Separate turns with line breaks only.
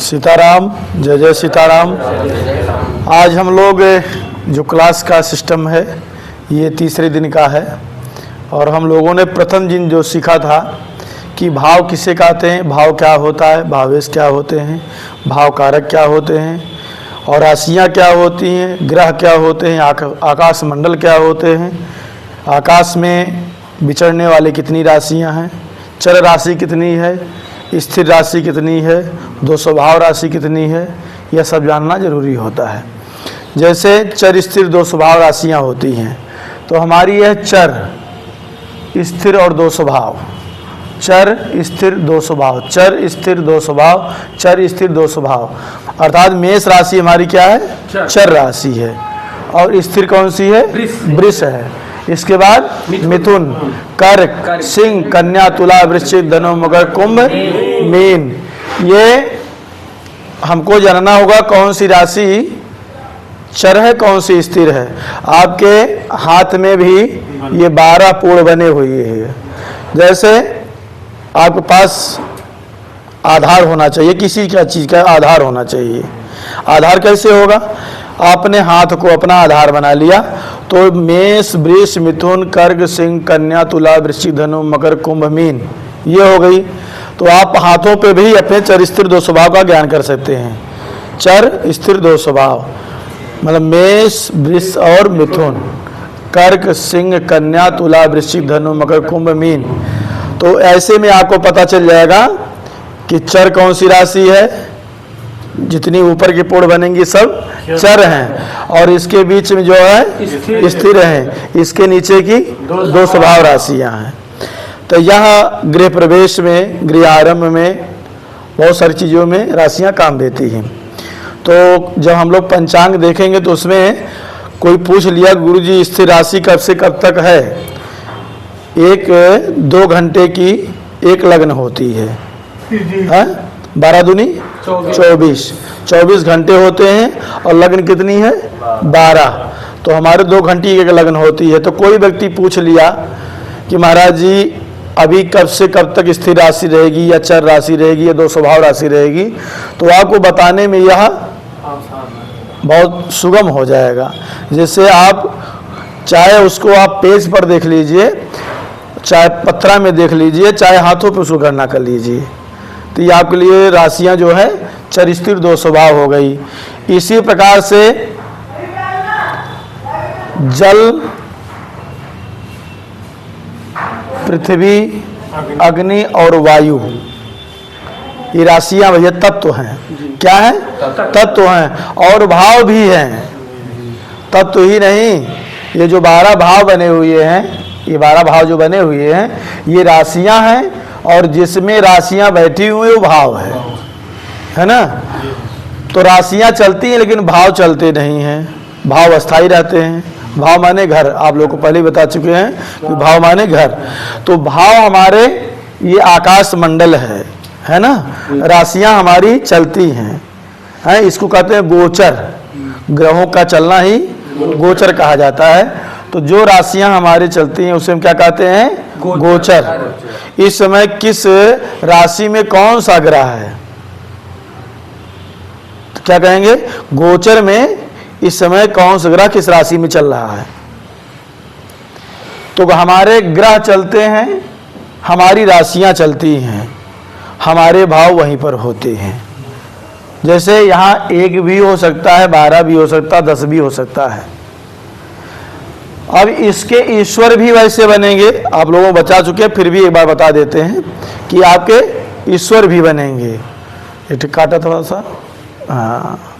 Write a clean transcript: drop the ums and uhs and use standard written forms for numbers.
सीताराम, जय जय सीताराम। आज हम लोग जो क्लास का सिस्टम है ये तीसरे दिन का है और हम लोगों ने प्रथम दिन जो सीखा था कि भाव किसे कहते हैं, भाव क्या होता है, भावेश क्या होते हैं, भाव कारक क्या होते हैं और राशियाँ क्या होती हैं, ग्रह क्या होते हैं, आकाश मंडल क्या होते हैं, आकाश में विचरने वाले कितनी राशियाँ हैं, चर राशि कितनी है, स्थिर राशि कितनी है, दो स्वभाव राशि कितनी है, यह सब जानना जरूरी होता है। जैसे चर स्थिर दो स्वभाव राशियाँ होती हैं तो हमारी यह चर स्थिर और दो स्वभाव, चर स्थिर दो स्वभाव, चर स्थिर दो स्वभाव, चर स्थिर दो स्वभाव, अर्थात मेष राशि हमारी क्या है, चर राशि है और स्थिर कौन सी है, वृष है। इसके बाद मिथुन, कर्क, सिंह, कन्या, तुला, वृश्चिक, धनु, मकर, कुंभ, मीन। ये हमको जानना होगा कौन सी राशि चर है, कौन सी स्थिर है। आपके हाथ में भी ये 12 पूर्ण बने हुए हैं। जैसे आपके पास आधार होना चाहिए, किसी का चीज़ का आधार होना चाहिए। आधार कैसे होगा, आपने हाथ को अपना आधार बना लिया तो मेष, वृष, मिथुन, कर्क, सिंह, कन्या, तुला, वृश्चिक, धनु, मकर, कुंभ, मीन ये हो गई। तो आप हाथों पे भी अपने चर स्थिर दो स्वभाव का ज्ञान कर सकते हैं। चर स्थिर दो स्वभाव मतलब मेष, वृष और मिथुन, कर्क, सिंह, कन्या, तुला, वृश्चिक, धनु, मकर, कुंभ, मीन। तो ऐसे में आपको पता चल जाएगा कि चर कौन सी राशि है। जितनी ऊपर के पोड़ बनेंगी सब चर हैं और इसके बीच में जो है स्थिर हैं, इसके नीचे की दो स्वभाव राशियां हैं। तो यह गृह प्रवेश में, गृह आरंभ में बहुत सारी चीज़ों में राशियां काम देती हैं। तो जब हम लोग पंचांग देखेंगे तो उसमें कोई पूछ लिया गुरुजी स्थिर राशि कब से कब तक है, 1-2 घंटे की एक लग्न होती है, 12 दूनी 24 घंटे होते हैं और लग्न कितनी है 12। तो हमारे 2 घंटे की एक लग्न होती है। तो कोई व्यक्ति पूछ लिया कि महाराज जी अभी कब से कब तक स्थिर राशि रहेगी या चर राशि रहेगी या दो स्वभाव राशि रहेगी, तो आपको बताने में यह बहुत सुगम हो जाएगा। जैसे आप चाहे उसको आप पेज पर देख लीजिए, चाहे पत्रा में देख लीजिए, चाहे हाथों पर उसको गणना कर लीजिए, तो ये आपके लिए राशियां जो है चर स्थिर दो स्वभाव हो गई। इसी प्रकार से जल, पृथ्वी, अग्नि और वायु ये राशियां भैया तत्व हैं। क्या है, तत्व हैं और भाव भी हैं। तत्व ही नहीं, ये जो 12 भाव बने हुए हैं, ये 12 भाव जो बने हुए हैं ये राशियां हैं और जिसमें राशियां बैठी हुई वो भाव है ना। तो राशियां चलती हैं लेकिन भाव चलते नहीं हैं, भाव अस्थाई रहते हैं। भाव माने घर, आप लोग को पहले बता चुके हैं कि भाव माने घर। तो भाव हमारे ये आकाश मंडल है ना, राशियां हमारी चलती हैं, इसको कहते हैं गोचर। ग्रहों का चलना ही गोचर कहा जाता है। तो जो राशियां हमारी चलती हैं उसे हम क्या कहते हैं, गोचर। इस समय किस राशि में कौन सा ग्रह है तो क्या कहेंगे, गोचर में इस समय कौन सा ग्रह किस राशि में चल रहा है। तो हमारे ग्रह चलते हैं, हमारी राशियां चलती हैं, हमारे भाव वहीं पर होते हैं। जैसे यहाँ 1 भी हो सकता है, 12 भी हो सकता है, 10 भी हो सकता है। अब इसके ईश्वर भी वैसे बनेंगे, आप लोगों को बता चुके हैं, फिर भी एक बार बता देते हैं कि आपके ईश्वर भी बनेंगे। ये काटा थोड़ा सा, हाँ।